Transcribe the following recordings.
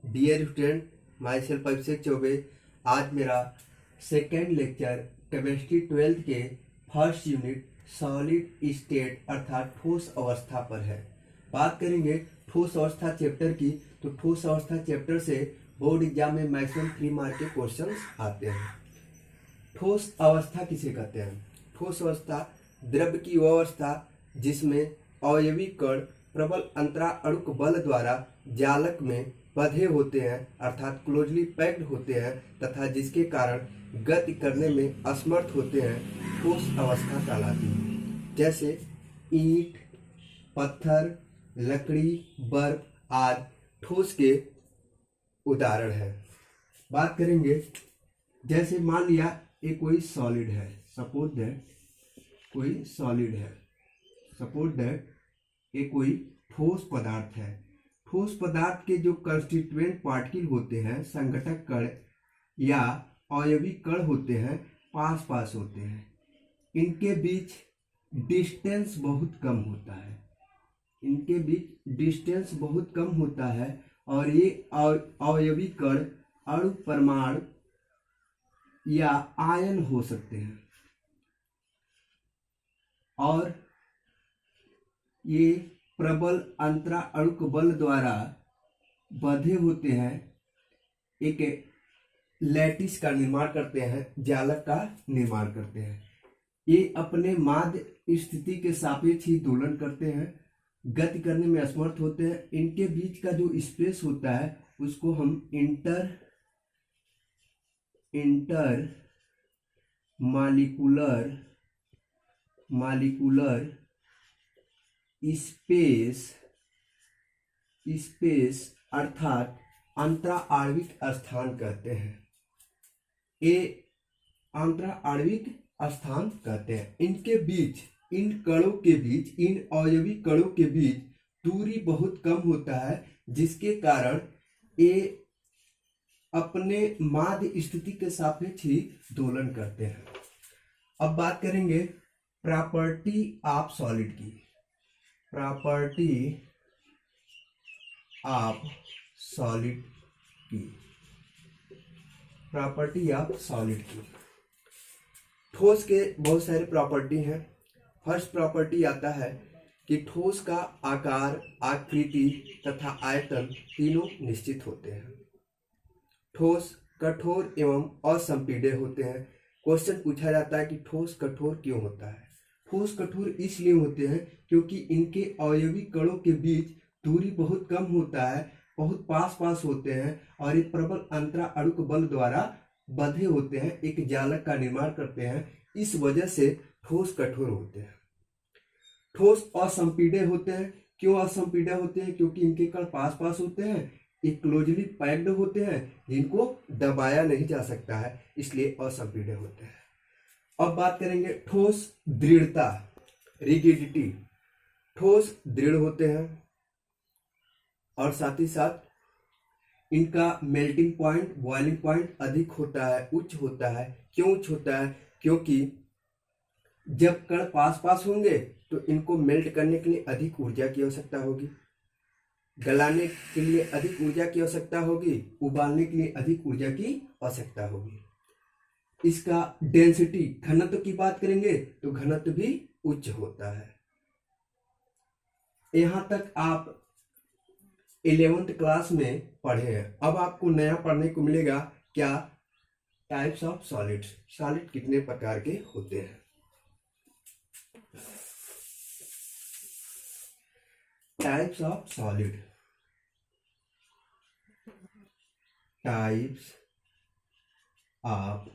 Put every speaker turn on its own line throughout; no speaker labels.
Dear student, my self अभिषेक चौबे। आज मेरा second lecture chemistry 12th के फर्स्ट यूनिट सॉलिड स्टेट अर्थात ठोस अवस्था पर है। बात करेंगे ठोस अवस्था चैप्टर की। तो ठोस अवस्था चैप्टर से बोर्ड एग्जाम में मैक्सिमम 3 मार्क के क्वेश्चंस आते हैं। ठोस अवस्था किसे कहते हैं? ठोस अवस्था द्रव्य की वह अवस्था जिसमें अवयवी कण प्रबल अंतरा अणुक बल द्वारा जालक में बंधे होते हैं अर्थात क्लोजली पैक्ड होते हैं तथा जिसके कारण गति करने में असमर्थ होते हैं, ठोस अवस्था कहलाती है। जैसे ईंट, पत्थर, लकड़ी, बर्फ आदि ठोस के उदाहरण है। बात करेंगे, जैसे मान लिया ये कोई सॉलिड है, सपोज दैट कोई सॉलिड है, सपोज दैट ये कोई ठोस पदार्थ है। ठोस पदार्थ के जो कंस्टिट्यूएंट पार्टिकल होते हैं, संघटक कण या अवयवी कण होते हैं, पास पास होते हैं। इनके बीच डिस्टेंस बहुत कम होता है, इनके बीच डिस्टेंस बहुत कम होता है और ये अवयवी कण अणु, परमाणु या आयन हो सकते हैं और ये प्रबल अंतरा अणुक बल द्वारा बंधे होते हैं, एक लैटिस का निर्माण करते हैं, जालक का निर्माण करते हैं। ये अपने माध्य स्थिति के सापेक्ष ही दोलन करते हैं, गति करने में असमर्थ होते हैं। इनके बीच का जो स्पेस होता है उसको हम इंटर मालिकुलर स्पेस अर्थात अंतरा आणविक स्थान कहते हैं। ये अंतरा आणविक स्थान कहते हैं। इनके बीच, इन कणों के बीच, इन अवयवी कणों के बीच दूरी बहुत कम होता है जिसके कारण ये अपने माध्य स्थिति के सापेक्ष ही दोलन करते हैं। अब बात करेंगे प्रॉपर्टी ऑफ सॉलिड की। प्रॉपर्टी ऑफ सॉलिड की, प्रॉपर्टी ऑफ सॉलिड की। ठोस के बहुत सारे प्रॉपर्टी हैं। फर्स्ट प्रॉपर्टी आता है कि ठोस का आकार, आकृति तथा आयतन तीनों निश्चित होते हैं। ठोस कठोर एवं असंपीड्य होते हैं। क्वेश्चन पूछा जाता है कि ठोस कठोर क्यों होता है? ठोस कठोर इसलिए होते हैं क्योंकि इनके अवयवी कणों के बीच दूरी बहुत कम होता है, बहुत पास पास होते हैं और ये प्रबल अंतरा अणुक बल द्वारा बंधे होते हैं, एक जालक का निर्माण करते हैं। इस वजह से ठोस कठोर होते हैं। ठोस असंपीड्य होते हैं। क्यों असंपीड्य होते हैं? क्योंकि इनके कण पास पास होते हैं, ये क्लोजली पैक्ड होते हैं, जिनको दबाया नहीं जा सकता है, इसलिए असंपीड्य होते हैं। अब बात करेंगे ठोस दृढ़ता, रिजिडिटी। ठोस दृढ़ होते हैं और साथ ही साथ इनका मेल्टिंग पॉइंट, बॉइलिंग पॉइंट अधिक होता है, उच्च होता है। क्यों उच्च होता है? क्योंकि जब कण पास पास होंगे तो इनको मेल्ट करने के लिए अधिक ऊर्जा की आवश्यकता होगी, गलाने के लिए अधिक ऊर्जा की आवश्यकता होगी, उबालने के लिए अधिक ऊर्जा की आवश्यकता होगी। इसका डेंसिटी, घनत्व की बात करेंगे तो घनत्व भी उच्च होता है। यहां तक आप 11th क्लास में पढ़े हैं। अब आपको नया पढ़ने को मिलेगा क्या? Types of solids. सॉलिड कितने प्रकार के होते हैं? Types of solid, types of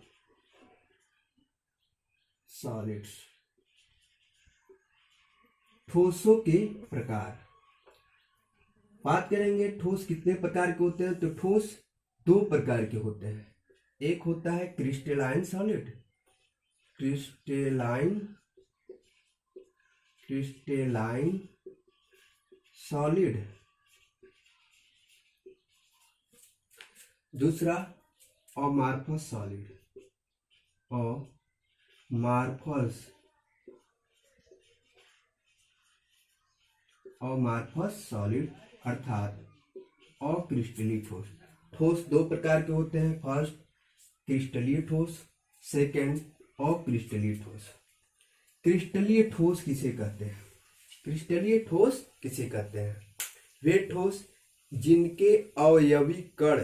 solids. ठोसों के प्रकार। बात करेंगे ठोस कितने प्रकार के होते हैं, तो ठोस 2 प्रकार के होते हैं। एक होता है क्रिस्टलाइन सॉलिड, क्रिस्टलाइन सॉलिड। दूसरा अमार्फस सॉलिड, अमार्फस सॉलिड अर्थात अक्रिस्टलीय ठोस। ठोस दो प्रकार के होते हैं। फर्स्ट क्रिस्टलीय ठोस, सेकंड अक्रिस्टलीय ठोस। क्रिस्टलीय ठोस किसे कहते हैं? क्रिस्टलीय ठोस किसे कहते हैं? वे ठोस जिनके अवयवी कण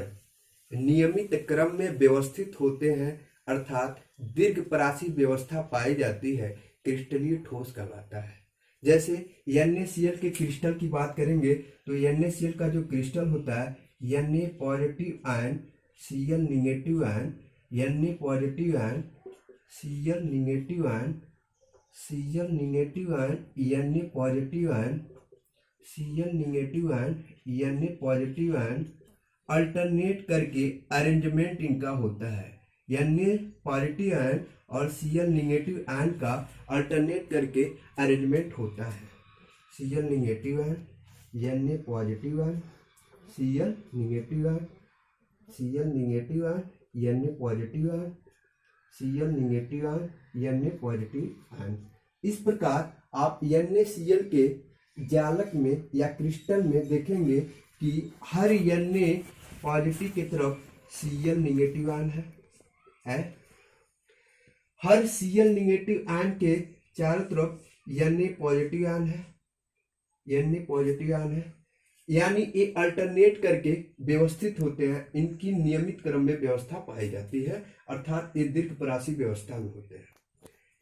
नियमित क्रम में व्यवस्थित होते हैं, अर्थात दीर्घपरासी व्यवस्था पाई जाती है, क्रिस्टलीय ठोस कहलाता है। जैसे NaCl के क्रिस्टल की बात करेंगे तो NaCl का जो क्रिस्टल होता है, Na positive ion, Cl negative ion, Na positive ion, Cl negative ion, Cl negative ion, Na positive ion, Cl negative ion, Na positive ion, alternate करके अरेंजमेंट इनका होता है। Na पॉजिटिव आयन और Cl negative ion का alternate करके arrangement होता है। Cl negative ion, Na positive ion, Cl negative ion, Cl negative ion, Na positive ion, Cl negative ion, Na positive ion. इस प्रकार आप NaCl के जालक में या क्रिस्टल में देखेंगे कि हर Na पॉजिटिव की तरफ Cl निगेटिव आयन है। हर Cl निगेटिव आयन के चारों तरफ Na पॉजिटिव आयन है, Na पॉजिटिव आयन है। यानी ये अल्टरनेट करके व्यवस्थित होते हैं, इनकी नियमित क्रम में व्यवस्था पाई जाती है, अर्थात ये दीर्घपरासी व्यवस्था में होते हैं।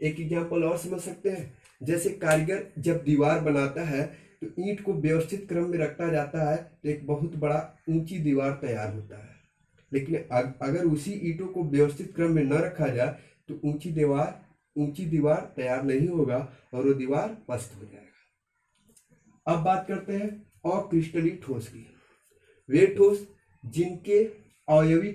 एक एग्जाम्पल और समझ सकते हैं, जैसे कारीगर जब दीवार बनाता है तो ईंट को व्यवस्थित क्रम में रखता जाता है तो एक बहुत बड़ा ऊंची दीवार तैयार होता है। लेकिन अगर उसी ईंटों को व्यवस्थित क्रम में न रखा जाए तो ऊंची दीवार तैयार नहीं होगा और वो दीवार पस्त हो जाएगा। अब बात करते हैं अक्रिस्टलीय ठोस की। वे ठोस जिनके अवयवी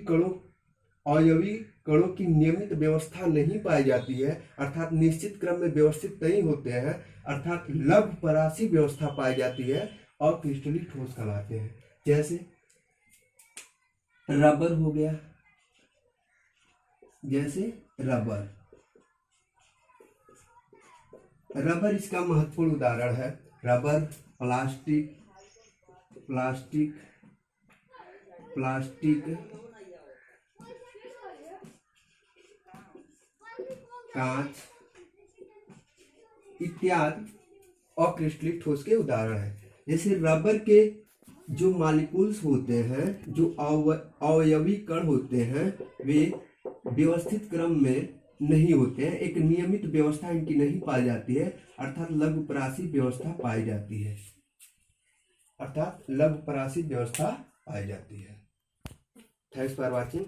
कणों की नियमित व्यवस्था नहीं पाई जाती है, अर्थात निश्चित क्रम में व्यवस्थित नहीं होते हैं, अर्थात लघुपरासी व्यवस्था पाई जाती है, अक्रिस्टलीय ठोस कहलाते हैं। जैसे रबर हो गया, जैसे रबर इसका महत्वपूर्ण उदाहरण है। रबर, प्लास्टिक, कांच इत्यादि अक्रिस्टलीय ठोस के उदाहरण हैं। जैसे रबर के जो मॉलिक्यूल्स होते हैं, जो अवयवी कण होते हैं, वे व्यवस्थित क्रम में नहीं होते हैं, एक नियमित व्यवस्था इनकी नहीं पाई जाती है, अर्थात लघुपरासी व्यवस्था पाई जाती है, थैंक्स फॉर वॉचिंग।